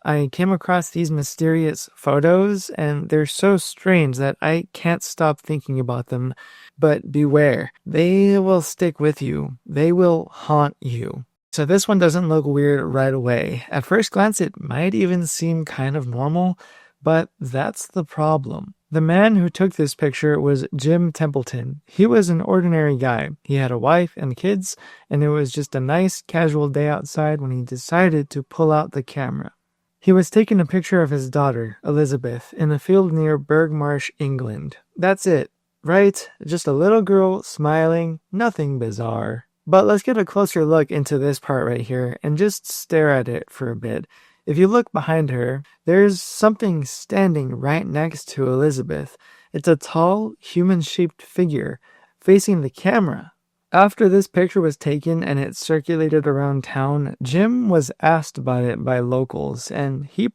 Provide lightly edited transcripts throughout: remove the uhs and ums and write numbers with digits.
I came across these mysterious photos, and they're so strange that I can't stop thinking about them. But beware, they will stick with you. They will haunt you. So this one doesn't look weird right away. At first glance, it might even seem kind of normal, but that's the problem. The man who took this picture was Jim Templeton. He was an ordinary guy. He had a wife and kids, and it was just a nice, casual day outside when he decided to pull out the camera. He was taking a picture of his daughter, Elizabeth, in a field near Bergmarsh, England. That's it, right? Just a little girl smiling, nothing bizarre. But let's get a closer look into this part right here and just stare at it for a bit. If you look behind her, there's something standing right next to Elizabeth. It's a tall, human-shaped figure facing the camera. After this picture was taken and it circulated around town, Jim was asked about it by locals, and he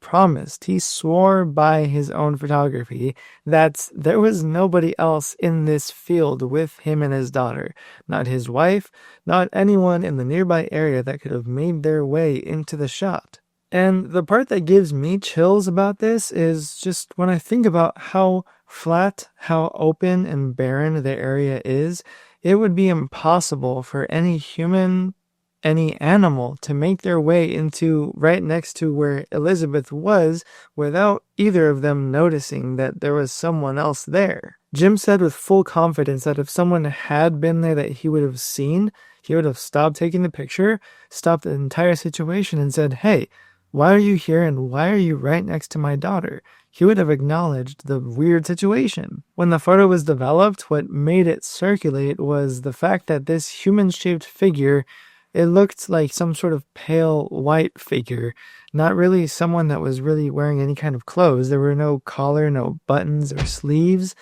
swore by his own photography, that there was nobody else in this field with him and his daughter. Not his wife, not anyone in the nearby area that could have made their way into the shot. And the part that gives me chills about this is just when I think about how flat, how open and barren the area is, it would be impossible for any human, any animal to make their way into right next to where Elizabeth was without either of them noticing that there was someone else there. Jim said with full confidence that if someone had been there that he would have seen, he would have stopped taking the picture, stopped the entire situation and said, "Hey, why are you here and why are you right next to my daughter?" He would have acknowledged the weird situation. When the photo was developed, what made it circulate was the fact that this human-shaped figure, it looked like some sort of pale white figure, not really someone that was really wearing any kind of clothes. There were no collar, no buttons or sleeves.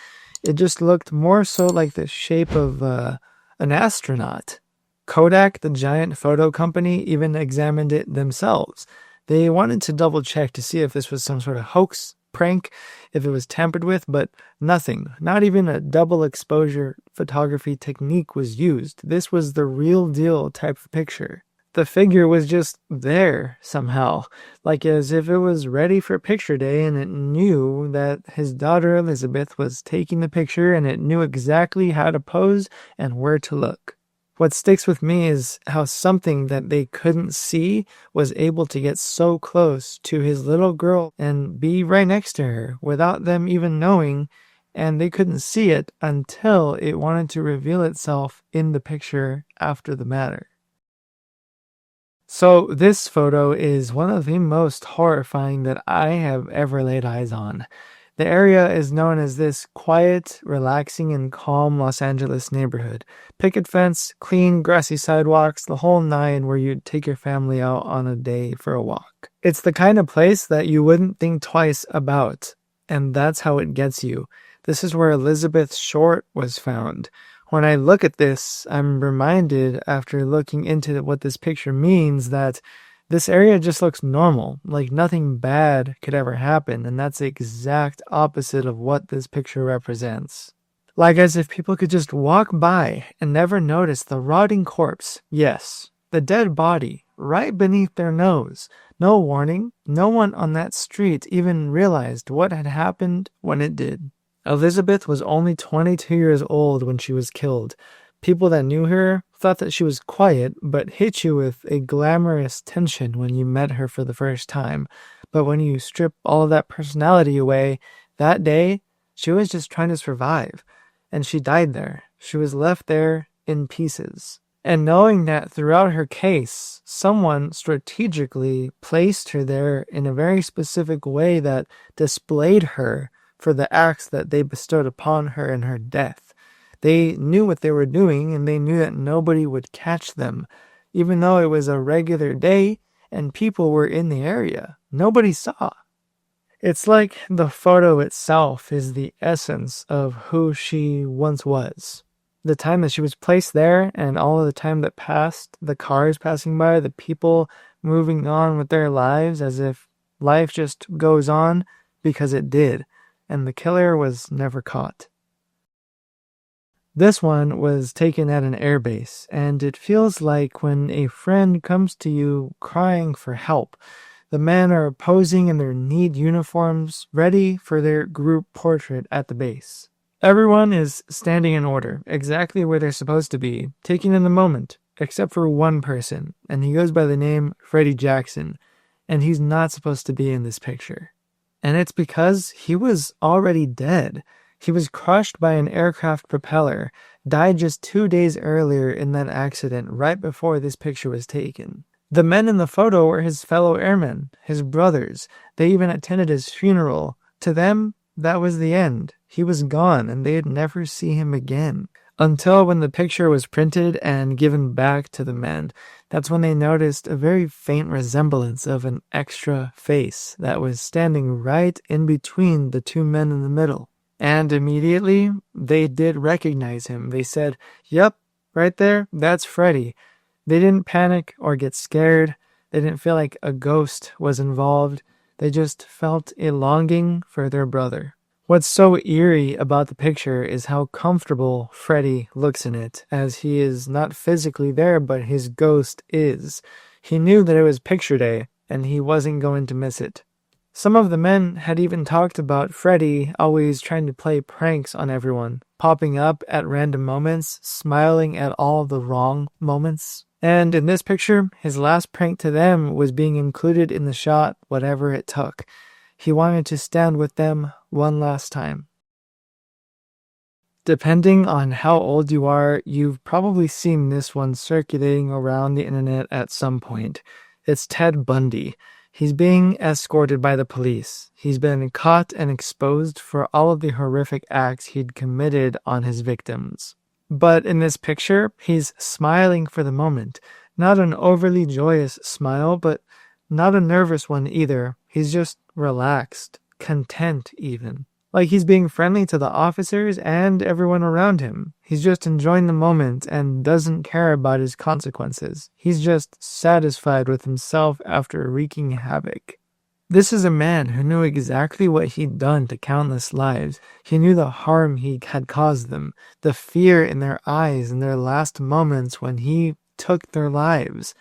It just looked more so like the shape of an astronaut. Kodak, the giant photo company, even examined it themselves. They wanted to double check to see if this was some sort of hoax, prank, if it was tampered with, but nothing. Not even a double exposure photography technique was used. This was the real deal type of picture. The figure was just there somehow, like as if it was ready for picture day and it knew that his daughter Elizabeth was taking the picture and it knew exactly how to pose and where to look. What sticks with me is how something that they couldn't see was able to get so close to his little girl and be right next to her without them even knowing, and they couldn't see it until it wanted to reveal itself in the picture after the matter. So this photo is one of the most horrifying that I have ever laid eyes on. The area is known as this quiet, relaxing, and calm Los Angeles neighborhood. Picket fence, clean, grassy sidewalks, the whole nine where you'd take your family out on a day for a walk. It's the kind of place that you wouldn't think twice about, and that's how it gets you. This is where Elizabeth Short was found. When I look at this, I'm reminded, after looking into what this picture means, that this area just looks normal, like nothing bad could ever happen, and that's the exact opposite of what this picture represents. Like as if people could just walk by and never notice the rotting corpse, yes, the dead body, right beneath their nose. No warning, no one on that street even realized what had happened when it did. Elizabeth was only 22 years old when she was killed. People that knew her thought that she was quiet, but hit you with a glamorous tension when you met her for the first time. But when you strip all of that personality away, that day, she was just trying to survive. And she died there. She was left there in pieces. And knowing that throughout her case, someone strategically placed her there in a very specific way that displayed her for the acts that they bestowed upon her in her death. They knew what they were doing, and they knew that nobody would catch them. Even though it was a regular day and people were in the area, nobody saw. It's like the photo itself is the essence of who she once was. The time that she was placed there and all of the time that passed, the cars passing by, the people moving on with their lives as if life just goes on because it did, and the killer was never caught. This one was taken at an airbase, and it feels like when a friend comes to you crying for help, The men are posing in their neat uniforms, ready for their group portrait at the base. Everyone is standing in order, exactly where they're supposed to be, taking in the moment, except for one person, and he goes by the name Freddie Jackson, and he's not supposed to be in this picture. And it's because he was already dead. He was crushed by an aircraft propeller, died just 2 days earlier in that accident right before this picture was taken. The men in the photo were his fellow airmen, his brothers. They even attended his funeral. To them, that was the end. He was gone, and they'd never see him again. Until when the picture was printed and given back to the men, that's when they noticed a very faint resemblance of an extra face that was standing right in between the two men in the middle. And immediately, they did recognize him. They said, "Yep, right there, that's Freddie." They didn't panic or get scared. They didn't feel like a ghost was involved. They just felt a longing for their brother. What's so eerie about the picture is how comfortable Freddie looks in it, as he is not physically there, but his ghost is. He knew that it was picture day, and he wasn't going to miss it. Some of the men had even talked about Freddie always trying to play pranks on everyone, popping up at random moments, smiling at all the wrong moments. And in this picture, his last prank to them was being included in the shot, whatever it took. He wanted to stand with them one last time. Depending on how old you are, you've probably seen this one circulating around the internet at some point. It's Ted Bundy. He's being escorted by the police. He's been caught and exposed for all of the horrific acts he'd committed on his victims. But in this picture, he's smiling for the moment. Not an overly joyous smile, but not a nervous one either. He's just relaxed, content even. Like he's being friendly to the officers and everyone around him. He's just enjoying the moment and doesn't care about his consequences. He's just satisfied with himself after wreaking havoc. This is a man who knew exactly what he'd done to countless lives. He knew the harm he had caused them, the fear in their eyes in their last moments when he took their lives.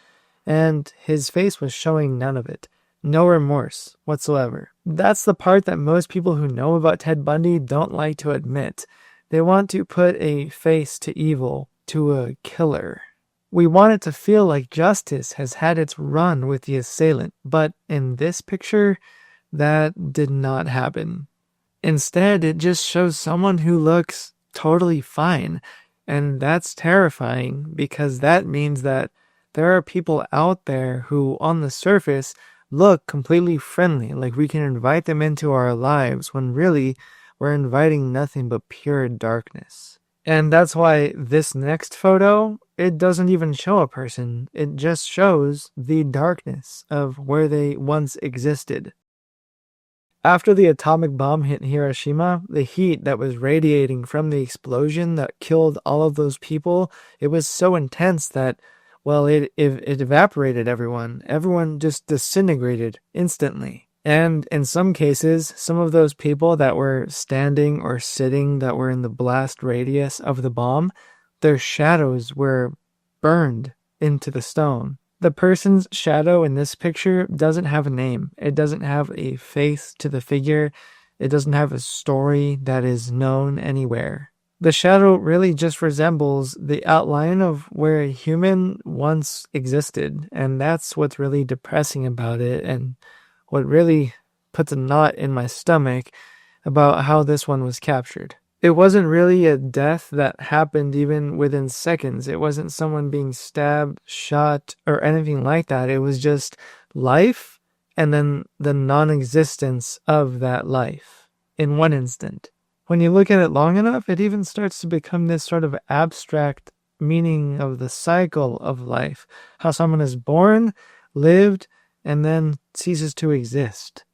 And his face was showing none of it. No remorse whatsoever. That's the part that most people who know about Ted Bundy don't like to admit. They want to put a face to evil, to a killer. We want it to feel like justice has had its run with the assailant, but in this picture, that did not happen. Instead, it just shows someone who looks totally fine, and that's terrifying because that means that there are people out there who, on the surface, look completely friendly, like we can invite them into our lives when really we're inviting nothing but pure darkness. And that's why this next photo, it doesn't even show a person. It just shows the darkness of where they once existed. After the atomic bomb hit Hiroshima, the heat that was radiating from the explosion that killed all of those people, it was so intense that, well, it evaporated everyone. Everyone just disintegrated instantly. And in some cases, some of those people that were standing or sitting that were in the blast radius of the bomb, their shadows were burned into the stone. The person's shadow in this picture doesn't have a name. It doesn't have a face to the figure. It doesn't have a story that is known anywhere. The shadow really just resembles the outline of where a human once existed, and that's what's really depressing about it, and what really puts a knot in my stomach about how this one was captured. It wasn't really a death that happened even within seconds. It wasn't someone being stabbed, shot, or anything like that. It was just life and then the non-existence of that life in one instant. When you look at it long enough, it even starts to become this sort of abstract meaning of the cycle of life. How someone is born, lived, and then ceases to exist.